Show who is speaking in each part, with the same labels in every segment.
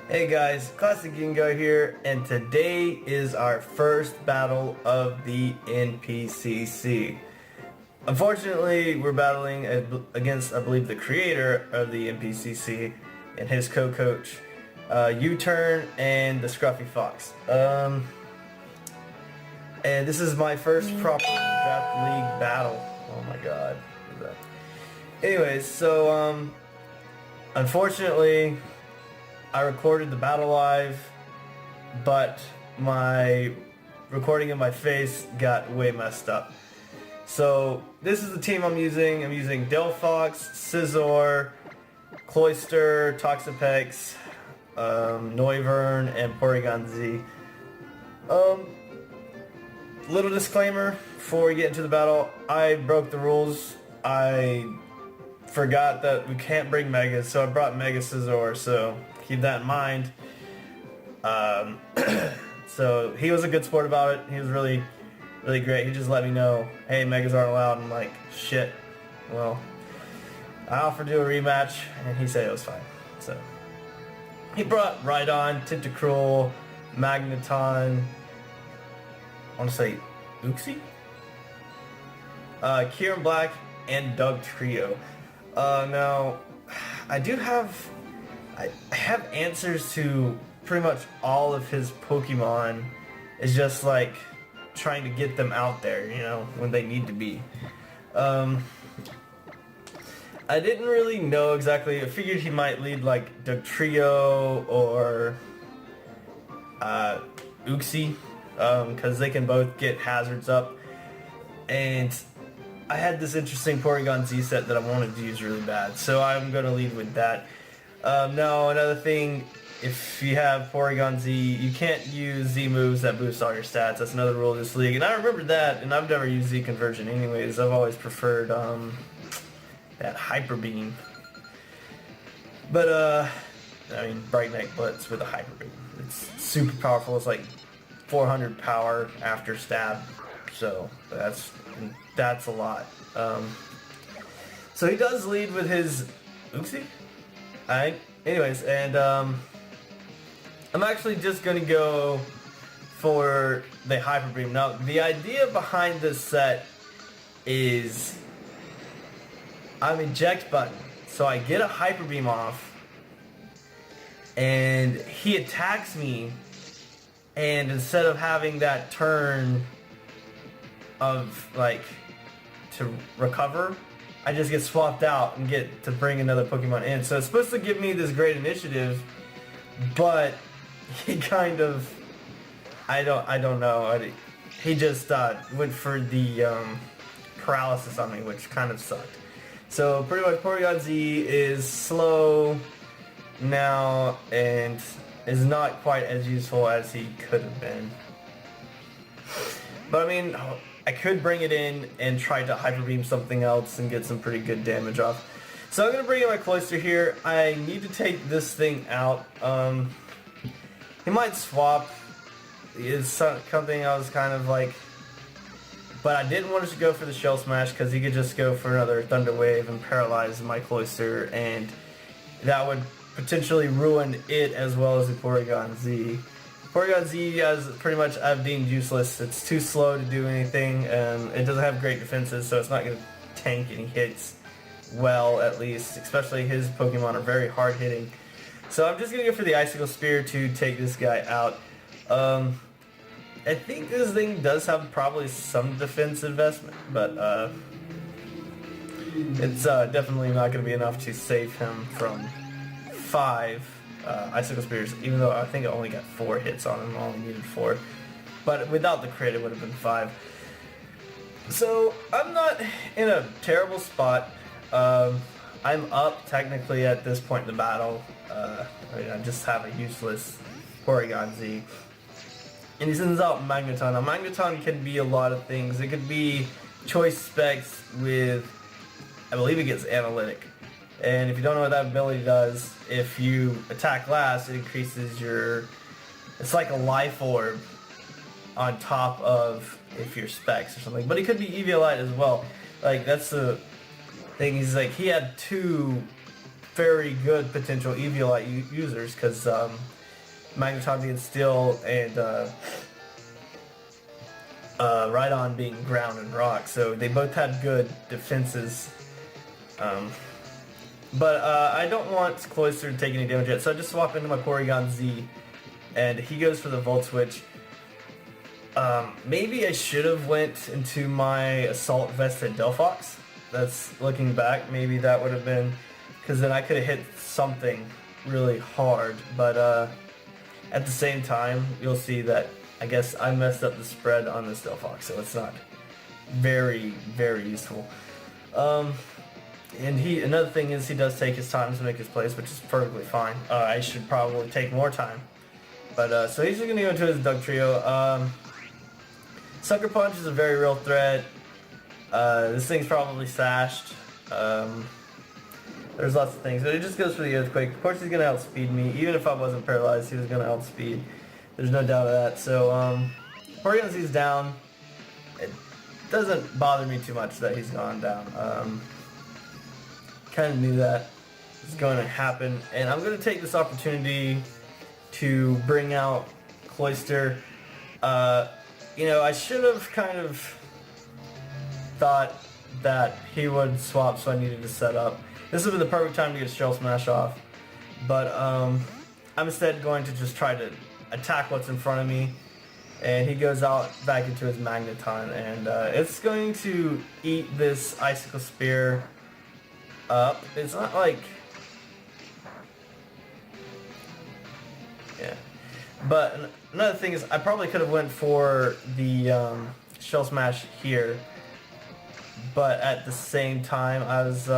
Speaker 1: Hey guys, Classy Gengar here, and today is our first battle of the NPCC. Unfortunately, we're battling against, I believe, the creator of the NPCC and his co-coach, U-Turn and the Scruffy Fox. And this is my first proper Draft League battle. Oh my god. Anyways, so, unfortunately, I recorded the battle live, but my recording of my face got way messed up. So this is the team I'm using. I'm using Delphox, Scizor, Cloyster, Toxapex, Noivern, and Porygon Z. Little disclaimer before we get into the battle. I broke the rules. I forgot that we can't bring Megas, so I brought Mega Scizor, so keep that in mind. So he was a good sport about it. He was really great. He just let me know, hey, Megas aren't allowed. I'm like, shit. Well, I offered to do a rematch, and he said it was fine. So he brought Rhydon, Tentacruel, Magneton, I want to say Uxie? Kieran Black, and Doug Trio. Now, I have answers to pretty much all of his Pokemon. It's just like trying to get them out there, you know, when they need to be. I didn't really know exactly. I figured he might lead like Doug Trio or Uxie, because they can both get hazards up. And I had this interesting Porygon Z set that I wanted to use really bad, so I'm going to lead with that. Now, another thing, if you have Porygon Z, you can't use Z moves that boost all your stats. That's another rule of this league, and I remember that, and I've never used Z conversion anyways. I've always preferred that Hyper Beam. But, I mean, Bright Neck Blitz with a Hyper Beam. It's super powerful. It's like 400 power after stab, so that's a lot. So he does lead with his Uxie? Alright, anyways, and I'm actually just gonna go for the Hyper Beam. Now, the idea behind this set is I'm eject button, so I get a Hyper Beam off, and he attacks me, and instead of having that turn of like to recover, I just get swapped out and get to bring another Pokemon in. So it's supposed to give me this great initiative, but he kind of, I don't know. He just went for the paralysis on me, which kind of sucked. So pretty much Porygon Z is slow now and is not quite as useful as he could have been. But I mean, I could bring it in and try to Hyper Beam something else and get some pretty good damage off. So I'm going to bring in my Cloyster here. I need to take this thing out. He might swap. It's something I was kind of like... But I didn't want to go for the Shell Smash because he could just go for another Thunder Wave and paralyze my Cloyster, and that would potentially ruin it as well as the Porygon Z. Porygon Z is pretty much I've deemed useless. It's too slow to do anything. It doesn't have great defenses, so it's not going to tank any hits well, at least. Especially his Pokemon are very hard hitting. So I'm just going to go for the Icicle Spear to take this guy out. I think this thing does have probably some defense investment, but it's definitely not going to be enough to save him from 5 Icicle Spears, even though I think I only got 4 hits on him. I only needed 4. But without the crit, it would have been 5. So, I'm not in a terrible spot. I'm up, technically, at this point in the battle. I just have a useless Porygon Z. And he sends out Magneton. Now, Magneton can be a lot of things. It could be choice specs with, I believe it gets analytic. And if you don't know what that ability does, if you attack last, it increases your... It's like a life orb on top of if you're specs or something. But it could be Eviolite as well. Like, that's the thing. He's like, he had 2 very good potential Eviolite users, because Magneton being Steel and Rhydon being Ground and Rock, so they both had good defenses. But I don't want Cloyster to take any damage yet, so I just swap into my Porygon Z, and he goes for the Volt Switch. Maybe I should have went into my Assault Vest at Delphox. That's looking back, maybe that would have been, because then I could have hit something really hard, but at the same time, you'll see that I guess I messed up the spread on this Delphox, so it's not very, very useful. And another thing is he does take his time to make his plays, which is perfectly fine. I should probably take more time. But, so he's just going to go into his Dugtrio. Sucker Punch is a very real threat. This thing's probably sashed. There's lots of things, but it just goes for the Earthquake. Of course he's going to outspeed me. Even if I wasn't paralyzed, he was going to outspeed. There's no doubt of that. So, Porygon Z's down. It doesn't bother me too much that he's gone down. Kind of knew that was going to happen, and I'm going to take this opportunity to bring out Cloyster. You know, I should have kind of thought that he would swap, so I needed to set up. This would be the perfect time to get a Shell Smash off, but I'm instead going to just try to attack what's in front of me, and he goes out back into his Magneton, and it's going to eat this Icicle Spear up. It's not like, yeah, but another thing is I probably could have went for the Shell Smash here, but at the same time I was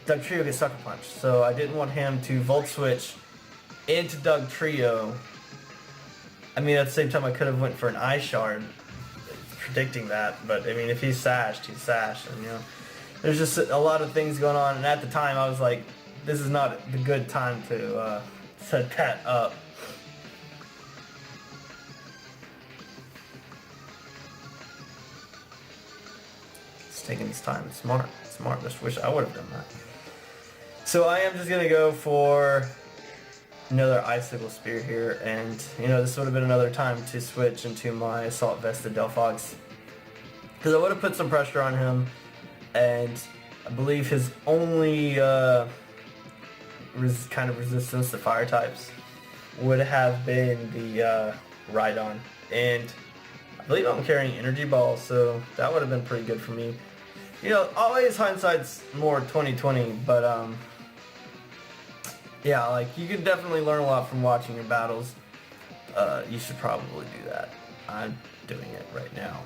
Speaker 1: Dugtrio gets Sucker Punch, so I didn't want him to Volt Switch into Dugtrio. I mean, at the same time I could have went for an Eye Shard, predicting that, but I mean, if he's sashed, he's sashed, and you know, there's just a lot of things going on, and at the time I was like, this is not the good time to set that up. It's taking its time. Smart. Just wish I would have done that. So I am just going to go for another Icicle Spear here, and you know, this would have been another time to switch into my Assault Vested Delphox, because I would have put some pressure on him. And I believe his only kind of resistance to fire types would have been the Rhydon. And I believe I'm carrying Energy Ball, so that would have been pretty good for me. You know, always hindsight's more 20/20, but yeah, like, you can definitely learn a lot from watching your battles. You should probably do that. I'm doing it right now.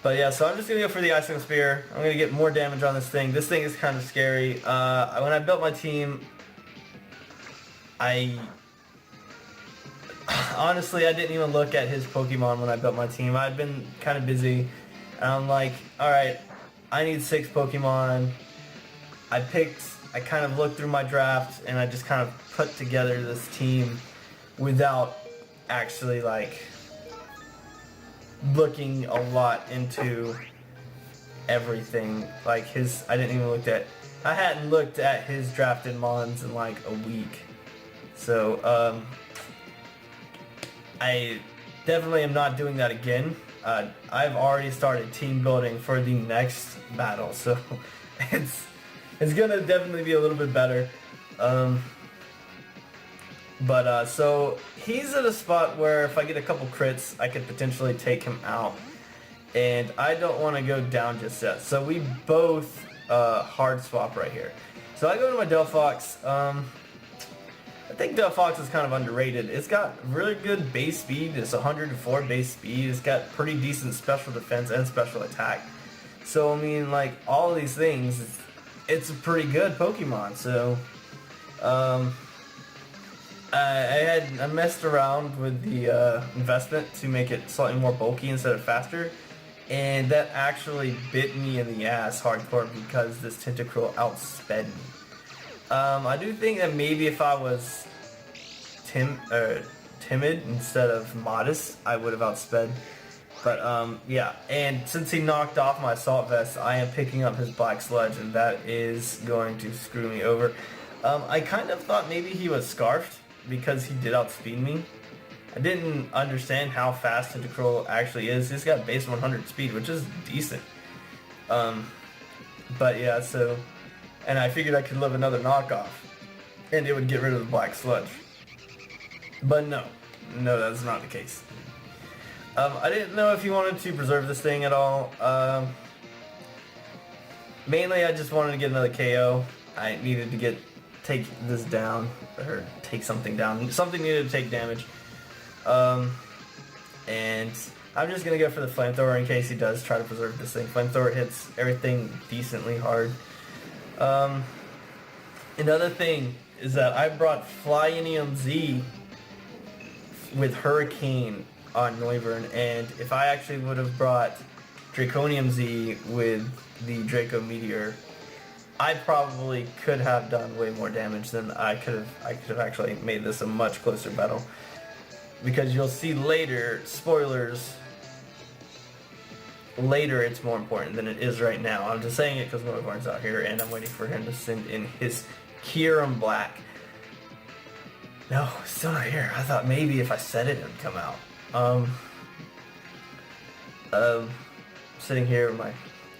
Speaker 1: But yeah, so I'm just going to go for the Icicle Spear. I'm going to get more damage on this thing. This thing is kind of scary. When I built my team, honestly, I didn't even look at his Pokemon when I built my team. I'd been kind of busy, and I'm like, alright, I need 6 Pokemon. I kind of looked through my draft, and I just kind of put together this team without actually, like, looking a lot into everything. Like, I hadn't looked at his drafted mons in like a week. So, I definitely am not doing that again. I've already started team building for the next battle, so it's gonna definitely be a little bit better. So he's at a spot where if I get a couple crits, I could potentially take him out, and I don't want to go down just yet. So we both hard swap right here. So I go to my Delphox. I think Delphox is kind of underrated. It's got really good base speed. It's 104 base speed. It's got pretty decent special defense and special attack. So I mean, like, all of these things, it's a pretty good Pokemon. So I messed around with the investment to make it slightly more bulky instead of faster, and that actually bit me in the ass hardcore because this Tentacruel outsped me. I do think that maybe if I was timid instead of modest, I would have outsped But yeah, and since he knocked off my Assault Vest, I am picking up his Black Sludge, and that is going to screw me over. I kind of thought maybe he was Scarfed because he did outspeed me. I didn't understand how fast Tentacruel actually is. He's got base 100 speed, which is decent. But yeah, so, and I figured I could live another knockoff, and it would get rid of the Black Sludge. But no, that's not the case. I didn't know if you wanted to preserve this thing at all. Mainly I just wanted to get another KO. I needed to take this down, or take something down. Something needed to take damage. And I'm just going to go for the Flamethrower in case he does try to preserve this thing. Flamethrower hits everything decently hard. Another thing is that I brought Flyinium Z with Hurricane on Noivern, and if I actually would have brought Draconium Z with the Draco Meteor, I probably could have done way more damage than I could have actually made this a much closer battle. Because you'll see later, spoilers, later it's more important than it is right now. I'm just saying it because Noivern's out here and I'm waiting for him to send in his Kyurem Black. No, it's still not here. I thought maybe if I said it would come out. Sitting here with my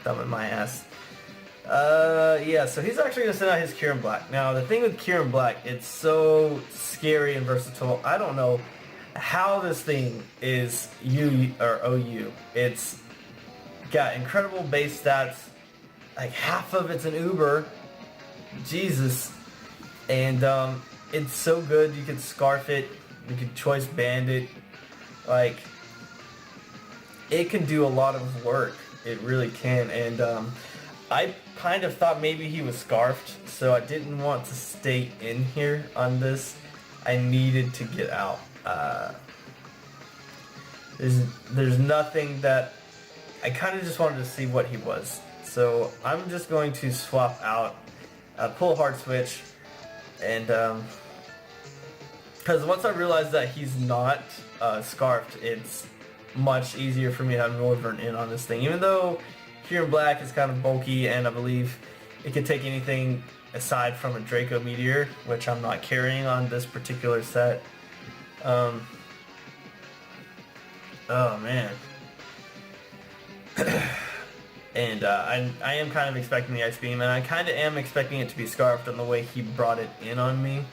Speaker 1: thumb in my ass. Yeah, so he's actually going to send out his Kyurem Black. Now, the thing with Kyurem Black, it's so scary and versatile. I don't know how this thing is U or OU. It's got incredible base stats. Like, half of it's an Uber. Jesus. And, it's so good. You could Scarf it. You could Choice Band it. Like, it can do a lot of work. It really can. And I kind of thought maybe he was Scarfed, so I didn't want to stay in here on this. I needed to get out. There's nothing that... I kind of just wanted to see what he was. So I'm just going to swap out, pull Hard Switch, and because once I realized that he's not Scarfed, it's much easier for me to have Noivern in on this thing. Even though Kyurem Black is kind of bulky, and I believe it can take anything aside from a Draco Meteor, which I'm not carrying on this particular set. Oh man. And I am kind of expecting the Ice Beam, and I kind of am expecting it to be Scarfed on the way he brought it in on me.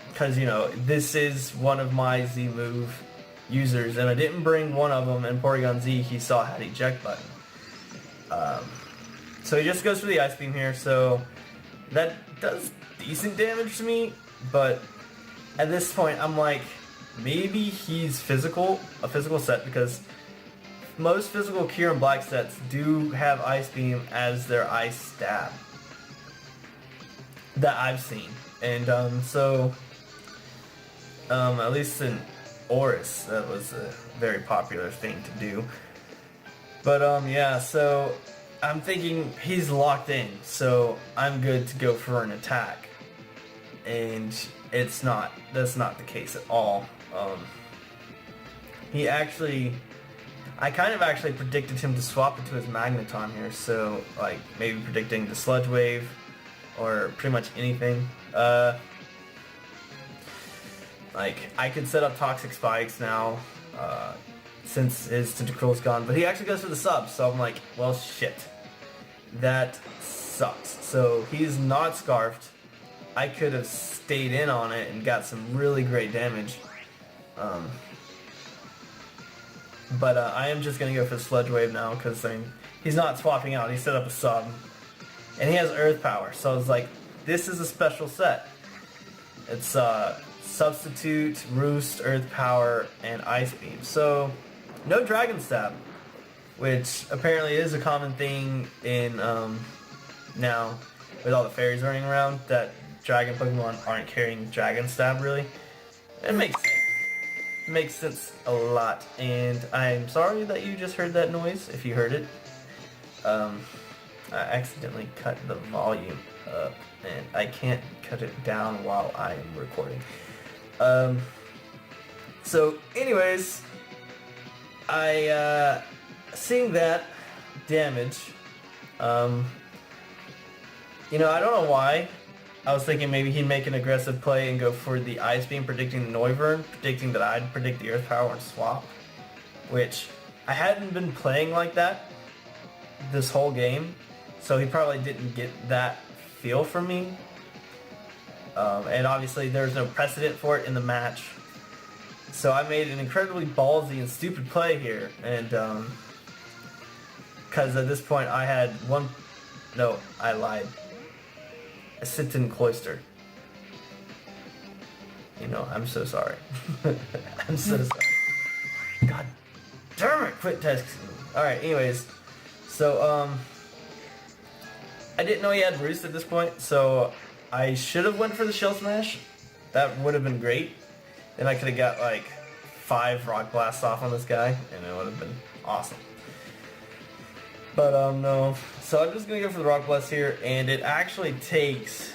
Speaker 1: Because, you know, this is one of my Z move users, and I didn't bring one of them, and Porygon Z he saw had eject button. So he just goes for the Ice Beam here, so that does decent damage to me, but at this point I'm like, maybe he's a physical set, because most physical Kyurem Black sets do have Ice Beam as their Ice Stab that I've seen. And so at least in Oris, that was a very popular thing to do. But yeah, so I'm thinking he's locked in, so I'm good to go for an attack. And that's not the case at all. I kind of actually predicted him to swap into his Magneton here, so like maybe predicting the Sludge Wave or pretty much anything. Like, I could set up Toxic Spikes now, since his Tentacruel's gone, but he actually goes for the sub, so I'm like, well shit. That sucks. So he's not Scarfed. I could have stayed in on it and got some really great damage. But I am just going to go for the Sludge Wave now, because I mean, he's not swapping out. He set up a sub. And he has Earth Power, so it's like, this is a special set. It's Substitute, Roost, Earth Power, and Ice Beam. So, no Dragon Stab, which apparently is a common thing in, now, with all the fairies running around, that Dragon Pokemon aren't carrying Dragon Stab, really. It makes sense. It makes sense a lot, and I'm sorry that you just heard that noise, if you heard it. I accidentally cut the volume up, and I can't cut it down while I am recording. So anyways, seeing that damage, you know, I don't know why. I was thinking maybe he'd make an aggressive play and go for the Ice Beam, predicting the Noivern, predicting that I'd predict the Earth Power and swap, which I hadn't been playing like that this whole game, so he probably didn't get that feel from me. And obviously there's no precedent for it in the match. So I made an incredibly ballsy and stupid play here, and because at this point I had one... No, I lied. I sit in Cloister. You know, I'm so sorry. I'm so sorry. God damn it, quit texting me. Alright, anyways. So, I didn't know he had Roost at this point, so I should have went for the Shell Smash. That would have been great. Then I could have got like 5 Rock Blasts off on this guy, and it would have been awesome. But no. So I'm just gonna go for the Rock Blast here, and it actually takes,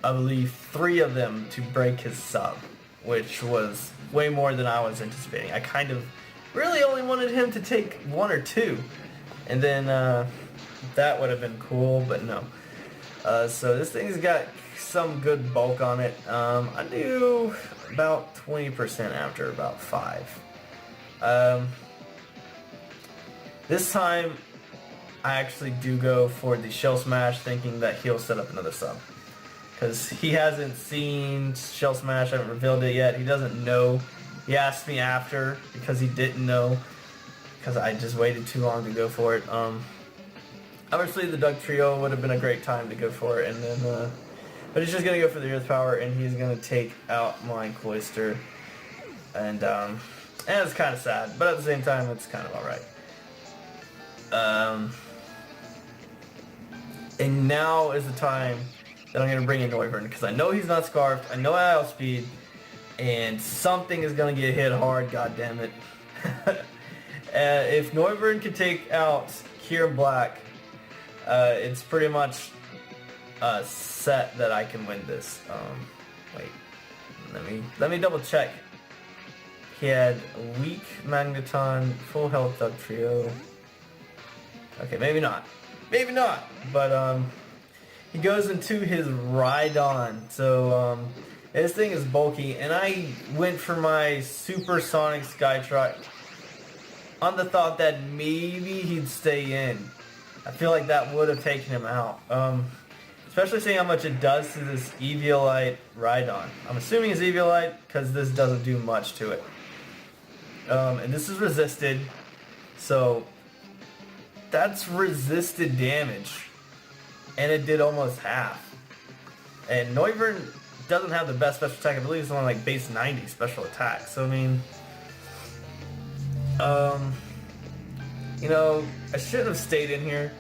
Speaker 1: I believe, 3 of them to break his sub, which was way more than I was anticipating. I kind of really only wanted him to take 1 or 2, and then that would have been cool, but no. So this thing's got some good bulk on it. I do about 20% after about 5. This time, I actually do go for the Shell Smash, thinking that he'll set up another sub. Because he hasn't seen Shell Smash, I haven't revealed it yet, he doesn't know. He asked me after, because he didn't know, because I just waited too long to go for it. Obviously the Duck Trio would have been a great time to go for it, and then, but he's just going to go for the Earth Power, and he's going to take out my Cloister. And it's kind of sad, but at the same time, it's kind of alright. And now is the time that I'm going to bring in Noivern, because I know he's not Scarfed, I know I outspeed, and something is going to get hit hard, goddammit. If Noivern can take out Cure Black, it's pretty much set that I can win this. Wait, let me double check. He had weak Magneton, full health Duck Trio. Okay, maybe not. Maybe not. But he goes into his Rhydon. So this thing is bulky, and I went for my Supersonic Skytrot on the thought that maybe he'd stay in. I feel like that would have taken him out. Especially seeing how much it does to this Eviolite Rhydon. I'm assuming it's Eviolite because this doesn't do much to it. And this is resisted, so that's resisted damage, and it did almost half. And Noivern doesn't have the best special attack. I believe it's only like base 90 special attack. So I mean, you know, I shouldn't have stayed in here.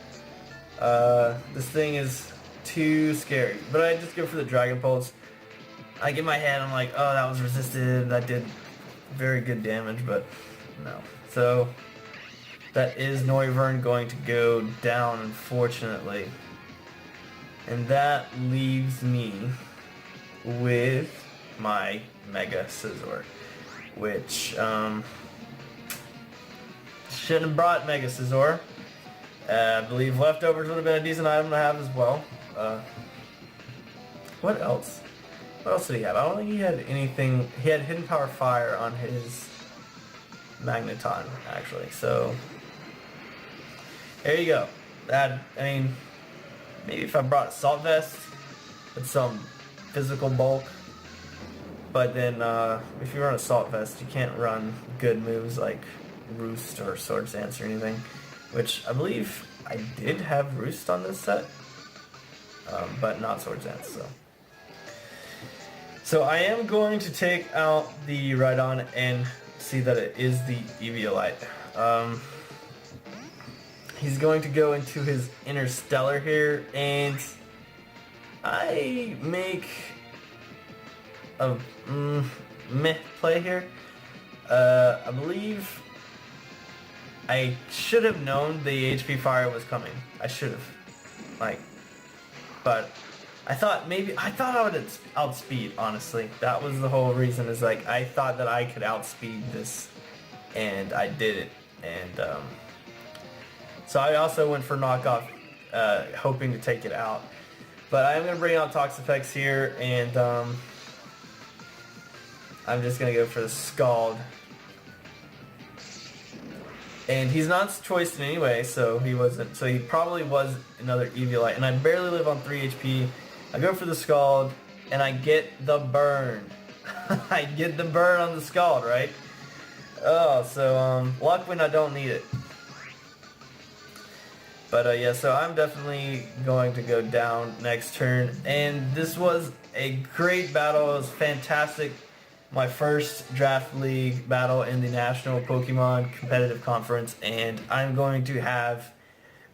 Speaker 1: This thing is too scary. But I just go for the Dragon Pulse. I get my head, I'm like, oh, that was resisted. That did very good damage, but no. So that is Noivern going to go down, unfortunately. And that leaves me with my Mega Scizor, which shouldn't have brought Mega Scizor. I believe leftovers would have been a decent item to have as well. What else? What else did he have? I don't think he had anything. He had Hidden Power Fire on his Magneton, actually. So there you go. That, I mean, maybe if I brought Assault Vest with some physical bulk. But then if you run Assault Vest, you can't run good moves like Roost or Swords Dance or anything. Which I believe I did have Roost on this set. But not Swords Dance, so I am going to take out the Rhydon and see that it is the Eviolite. He's going to go into his Interstellar here, and I make a meh play here. I believe I should have known the HP fire was coming. I should have. But I thought I would outspeed, honestly. That was the whole reason, is like, I thought that I could outspeed this and I did it. And so I also went for knockoff, hoping to take it out. But I'm going to bring out Toxapex here, and I'm just going to go for the Scald. And he's not choiced in any way, so he wasn't. So he probably was another Eviolite. And I barely live on 3 HP. I go for the Scald, and I get the burn. I get the burn on the Scald, right? Oh, so luck when I don't need it. But yeah, so I'm definitely going to go down next turn. And this was a great battle. It was fantastic. My first draft league battle in the National Pokemon Competitive Conference, and I'm going to have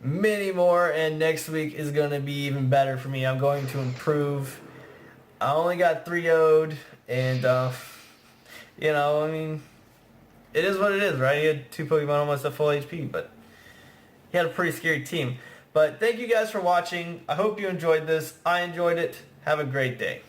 Speaker 1: many more, and next week is going to be even better for me. I'm going to improve. I only got 3-0'd, and you know, I mean, it is what it is, right? He had 2 Pokemon almost at full HP, but he had a pretty scary team. But thank you guys for watching. I hope you enjoyed this. I enjoyed it. Have a great day.